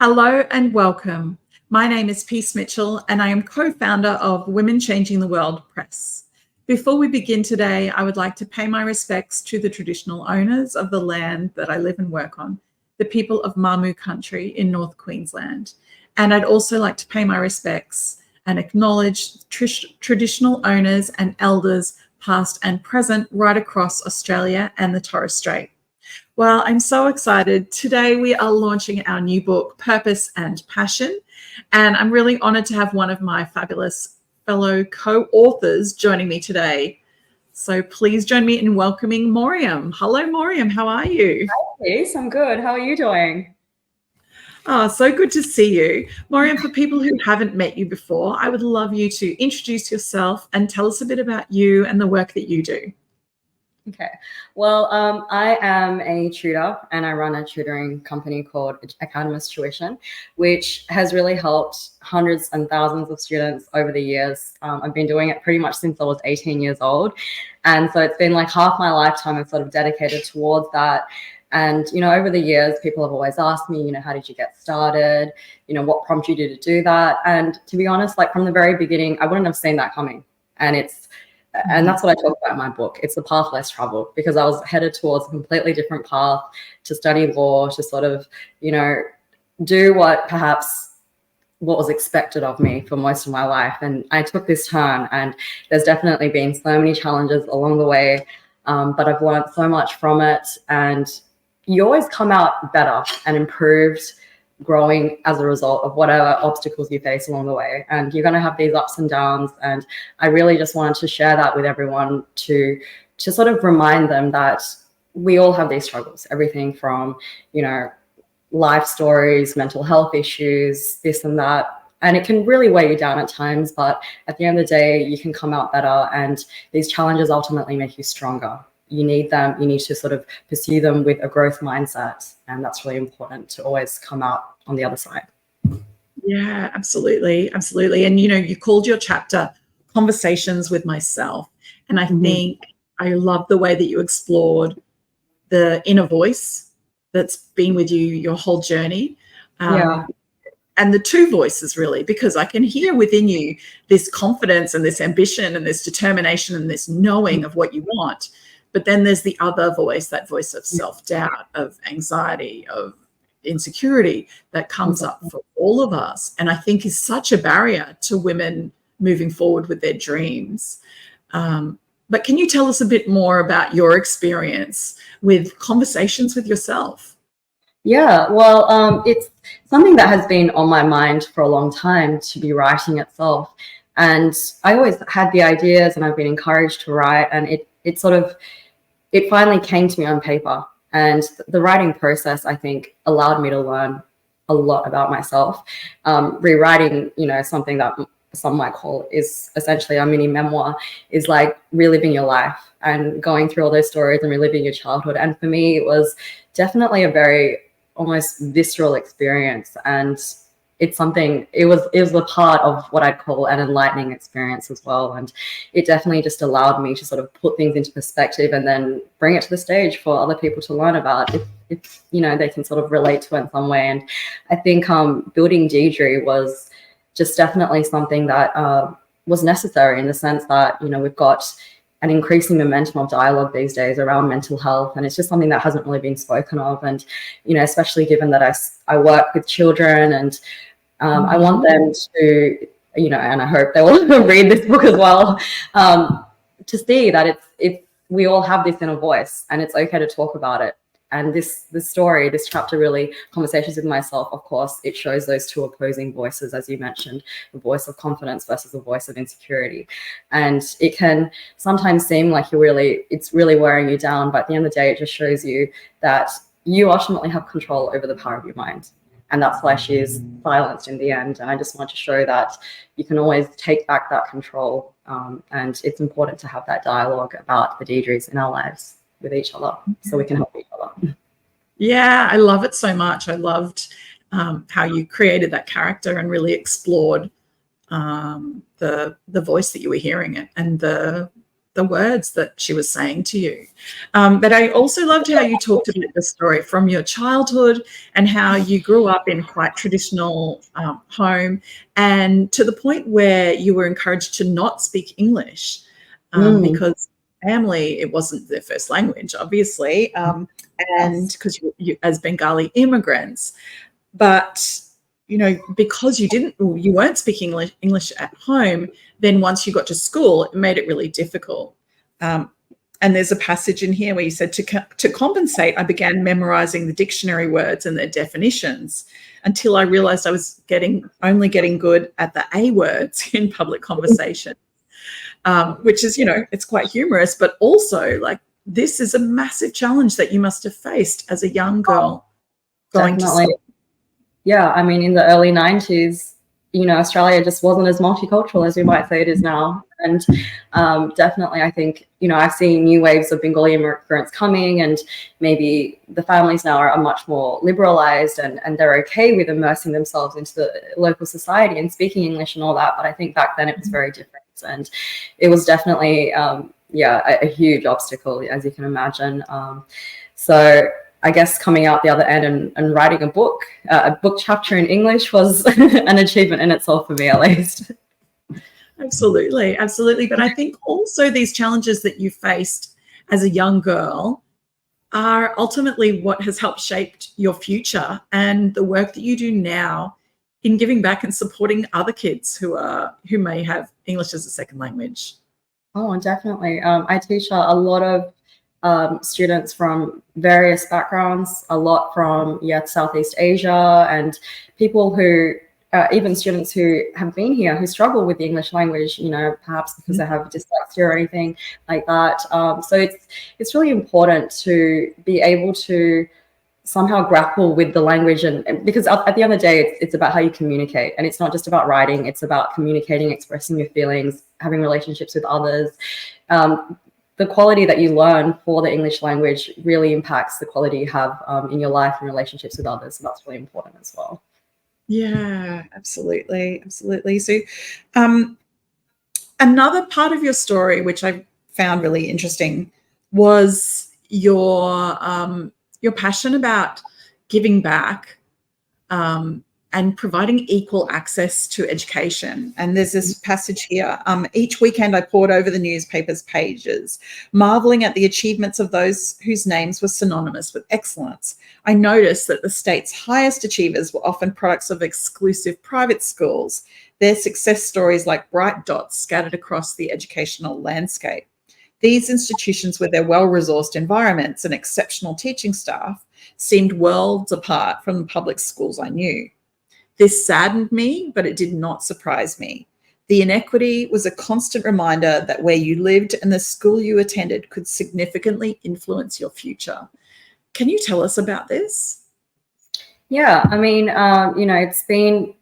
Hello and welcome. My name is Peace Mitchell and I am co-founder of Women Changing the World Press. Before we begin today, I would like to pay my respects to the traditional owners of the land that I live and work on, the people of Mamu country in North Queensland. And I'd also like to pay my respects and acknowledge traditional owners and elders past and present right across Australia and the Torres Strait. Well, I'm so excited. Today we are launching our new book, Purpose and Passion, and I'm really honored to have one of my fabulous fellow co-authors joining me today. So please join me in welcoming Moriam. Hello, Moriam. How are you? Hi, Peace. I'm good. How are you doing? Oh, so good to see you. Moriam, for people who haven't met you before, I would love you to introduce yourself and tell us a bit about you and the work that you do. Okay. Well, I am a tutor and I run a tutoring company called 𝒑𝒑𝒐𝒔𝒆 Tuition, which has really helped hundreds and thousands of students over the years. I've been doing it pretty much since I was 18 years old. And so it's been like half my lifetime I've sort of dedicated towards that. And, over the years, people have always asked me, how did you get started? What prompted you to do that? And to be honest, like from the very beginning, I wouldn't have seen that coming. And that's what I talk about in my book. It's the path less traveled, because I was headed towards a completely different path to study law, to sort of, do what was expected of me for most of my life. And I took this turn, and there's definitely been so many challenges along the way, but I've learned so much from it. And you always come out better and improved, growing as a result of whatever obstacles you face along the way. And you're going to have these ups and downs. And I really just wanted to share that with everyone to sort of remind them that we all have these struggles, everything from, life stories, mental health issues, this and that. And it can really weigh you down at times, but at the end of the day, you can come out better. And these challenges ultimately make you stronger. You need them. You need to sort of pursue them with a growth mindset. And that's really important, to always come out on the other side. Yeah, absolutely. Absolutely. And, you called your chapter Conversations with Myself. And I think I love the way that you explored the inner voice that's been with you your whole journey. And the two voices, really, because I can hear within you this confidence and this ambition and this determination and this knowing of what you want. But then there's the other voice, that voice of self-doubt, of anxiety, of insecurity that comes up for all of us, and I think is such a barrier to women moving forward with their dreams. But can you tell us a bit more about your experience with conversations with yourself? Yeah, well, it's something that has been on my mind for a long time, to be writing itself. And I always had the ideas, and I've been encouraged to write, and it finally came to me on paper. And the writing process, I think, allowed me to learn a lot about myself. Rewriting, something that some might call is essentially a mini memoir, is like reliving your life and going through all those stories and reliving your childhood. And for me, it was definitely a very almost visceral experience. And it was a part of what I'd call an enlightening experience as well. And it definitely just allowed me to sort of put things into perspective and then bring it to the stage for other people to learn about, if they can sort of relate to it in some way. And I think building 𝒑𝒔𝒔𝒔𝒊𝒐𝒏 was just definitely something that was necessary, in the sense that, we've got an increasing momentum of dialogue these days around mental health. And it's just something that hasn't really been spoken of. And, especially given that I work with children, and I want them to, and I hope they will read this book as well, to see that we all have this inner voice, and it's okay to talk about it. And this chapter really, Conversations with Myself, of course, it shows those two opposing voices, as you mentioned, the voice of confidence versus the voice of insecurity. And it can sometimes seem like it's really wearing you down, but at the end of the day, it just shows you that you ultimately have control over the power of your mind. And that's why she is silenced in the end. And I just want to show that you can always take back that control. And it's important to have that dialogue about the 𝒑𝒔𝒔𝒔𝒑𝒂𝒔𝒔𝒊𝒐𝒏 with each other, so we can help each other. Yeah, I love it so much. I loved how you created that character and really explored the voice that you were hearing it, and the the words that she was saying to you. But I also loved how you talked about the story from your childhood and how you grew up in quite traditional home, and to the point where you were encouraged to not speak English because family, it wasn't their first language, obviously, and because you as Bengali immigrants. But because you weren't speaking English at home, then once you got to school, it made it really difficult. And there's a passage in here where you said, to compensate, I began memorizing the dictionary words and their definitions until I realized I was only getting good at the A words in public conversation, which is, it's quite humorous, but also like this is a massive challenge that you must have faced as a young girl going to school. Yeah, I mean, in the early 90s, Australia just wasn't as multicultural as we might say it is now. And definitely, I think, I've seen new waves of Bengali immigrants coming, and maybe the families now are much more liberalized and they're okay with immersing themselves into the local society and speaking English and all that. But I think back then it was very different. And it was definitely, a huge obstacle, as you can imagine. So I guess coming out the other end and writing a book chapter in English was an achievement in itself for me, at least. Absolutely, absolutely. But I think also these challenges that you faced as a young girl are ultimately what has helped shape your future and the work that you do now in giving back and supporting other kids who may have English as a second language. Oh, definitely. I teach a lot of students from various backgrounds, a lot from Southeast Asia, and people who even students who have been here who struggle with the English language, perhaps because they have dyslexia or anything like that. So it's really important to be able to somehow grapple with the language, and because at the end of the day, it's about how you communicate, and it's not just about writing, it's about communicating, expressing your feelings, having relationships with others. The quality that you learn for the English language really impacts the quality you have in your life and relationships with others. So that's really important as well. Yeah, absolutely. Absolutely. So another part of your story, which I found really interesting, was your passion about giving back and providing equal access to education. And there's this passage here. Each weekend I pored over the newspaper's pages, marveling at the achievements of those whose names were synonymous with excellence. I noticed that the state's highest achievers were often products of exclusive private schools, their success stories like bright dots scattered across the educational landscape. These institutions, with their well-resourced environments and exceptional teaching staff, seemed worlds apart from the public schools I knew. This saddened me, but it did not surprise me. The inequity was a constant reminder that where you lived and the school you attended could significantly influence your future. Can you tell us about this? Yeah, I mean, it's been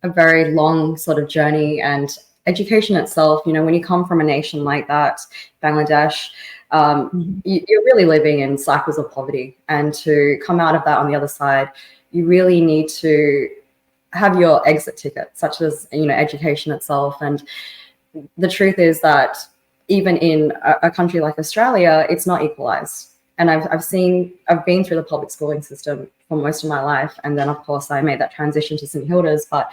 a very long sort of journey, and education itself, when you come from a nation like that, Bangladesh, you're really living in cycles of poverty. And to come out of that on the other side, you really need to have your exit ticket, such as, education itself. And the truth is that even in a country like Australia, it's not equalized. And I've been through the public schooling system for most of my life. And then, of course, I made that transition to St. Hilda's. But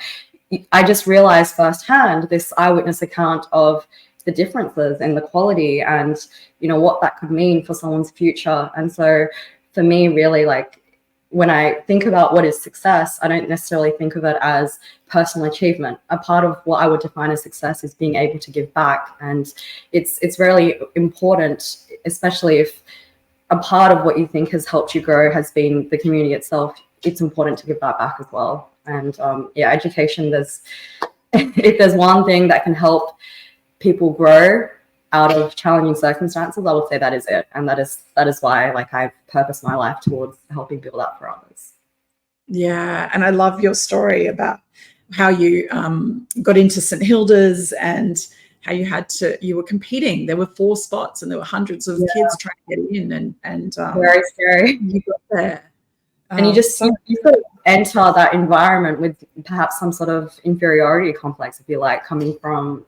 I just realized firsthand this eyewitness account of the differences in the quality and, what that could mean for someone's future. And so for me, really, like, when I think about what is success, I don't necessarily think of it as personal achievement. A part of what I would define as success is being able to give back. And it's really important, especially if a part of what you think has helped you grow has been the community itself. It's important to give that back as well. And education, if there's one thing that can help people grow out of challenging circumstances, I would say that is it. And that is why, like, I've purposed my life towards helping build that for others. Yeah, and I love your story about how you got into St. Hilda's and how you were competing. There were 4 spots and there were hundreds of kids trying to get in, and very scary. You got there. And you sort of enter that environment with perhaps some sort of inferiority complex, if you like, coming from,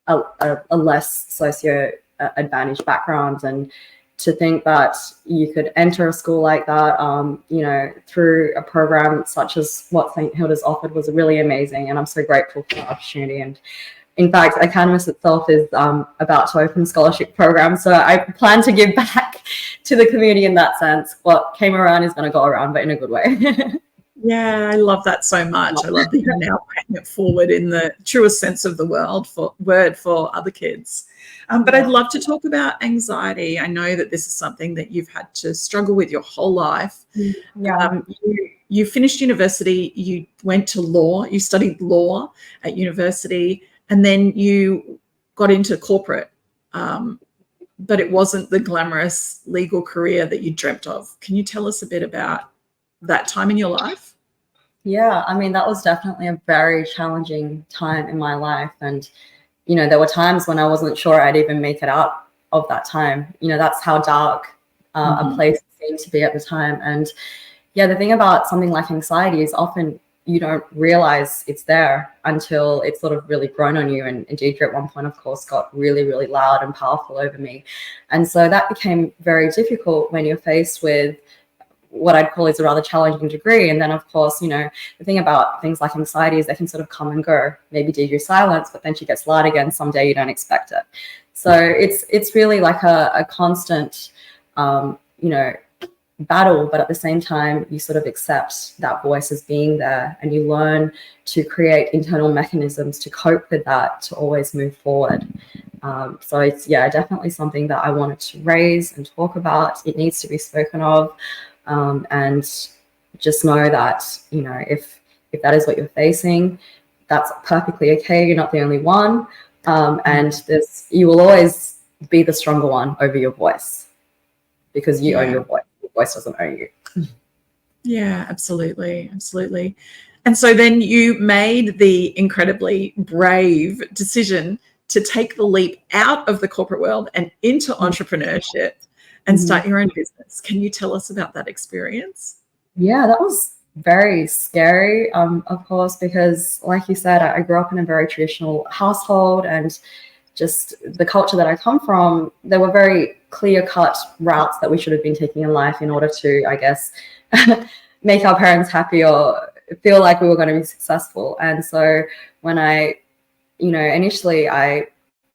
a less socio advantaged background, and to think that you could enter a school like that, you know, through a program such as what St. Hilda's offered was really amazing. And I'm so grateful for the opportunity. And in fact, 𝒂𝒑𝒏 itself is about to open a scholarship program. So I plan to give back to the community in that sense. What came around is going to go around, but in a good way. Yeah, I love that so much. I love that you're now paying it forward in the truest sense of the word for other kids. But I'd love to talk about anxiety. I know that this is something that you've had to struggle with your whole life. Yeah. You finished university, you went to law, you studied law at university, and then you got into corporate. But it wasn't the glamorous legal career that you dreamt of. Can you tell us a bit about that time in your life? Yeah, I mean, that was definitely a very challenging time in my life. And, you know, there were times when I wasn't sure I'd even make it out of that time. You know, that's how dark a place seemed to be at the time. And yeah, the thing about something like anxiety is often you don't realize it's there until it's sort of really grown on you. And 𝒂𝒔𝒑𝒏 at one point, of course, got really, really loud and powerful over me. And so that became very difficult when you're faced with what I'd call is a rather challenging degree. And then, of course, you know, the thing about things like anxiety is they can sort of come and go. Maybe 𝒂𝒔𝒑𝒏 silence, but then she gets loud again someday you don't expect it. So it's really like a constant, you know, battle, but at the same time, you sort of accept that voice as being there, and you learn to create internal mechanisms to cope with that, to always move forward. So it's, yeah, definitely something that I wanted to raise and talk about. It needs to be spoken of. And just know that, you know, if that is what you're facing, that's perfectly okay. You're not the only one. And you will always be the stronger one over your voice, because you own your voice. Your voice doesn't own you. Yeah, absolutely. Absolutely. And so then you made the incredibly brave decision to take the leap out of the corporate world and into entrepreneurship and start your own business. Can you tell us about that experience? Yeah, that was very scary, of course, because like you said, I grew up in a very traditional household, and just the culture that I come from, there were very clear-cut routes that we should have been taking in life in order to, I guess, make our parents happy or feel like we were going to be successful. And so when initially I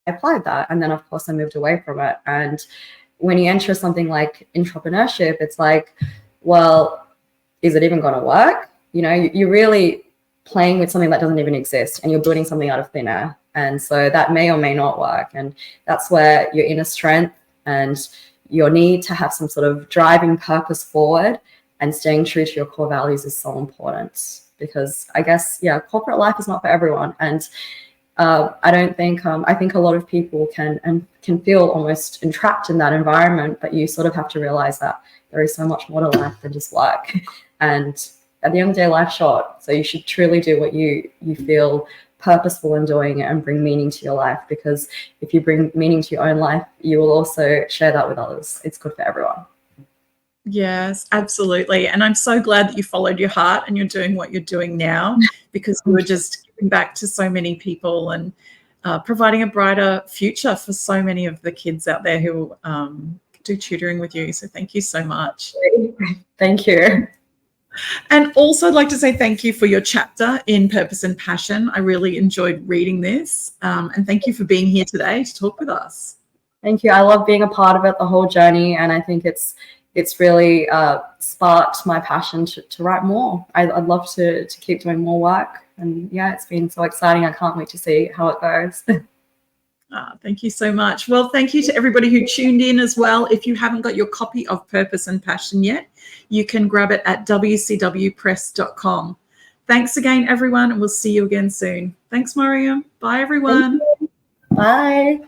applied that, and then of course I moved away from it. And when you enter something like entrepreneurship, it's like, well, is it even going to work? You know, you're really playing with something that doesn't even exist, and you're building something out of thin air. And so that may or may not work. And that's where your inner strength and your need to have some sort of driving purpose forward and staying true to your core values is so important. Because I guess, yeah, corporate life is not for everyone. And I think a lot of people can feel almost entrapped in that environment, but you sort of have to realize that there is so much more to life than just work. And at the end of the day, life's short. So you should truly do what you feel purposeful in doing and bring meaning to your life, because if you bring meaning to your own life, you will also share that with others. It's good for everyone. Yes, absolutely. And I'm so glad that you followed your heart and you're doing what you're doing now, because you were just giving back to so many people and providing a brighter future for so many of the kids out there who do tutoring with you. So thank you so much. Thank you. And also I'd like to say thank you for your chapter in Purpose and Passion. I really enjoyed reading this. And thank you for being here today to talk with us. Thank you. I love being a part of it, the whole journey. And I think it's really sparked my passion to write more. I'd love to keep doing more work. And yeah, it's been so exciting. I can't wait to see how it goes. Thank you so much. Well, thank you to everybody who tuned in as well. If you haven't got your copy of Purpose and Passion yet, you can grab it at 𝑊CWpress.com. Thanks again, everyone, and we'll see you again soon. Thanks, Moriam. Bye, everyone. Bye.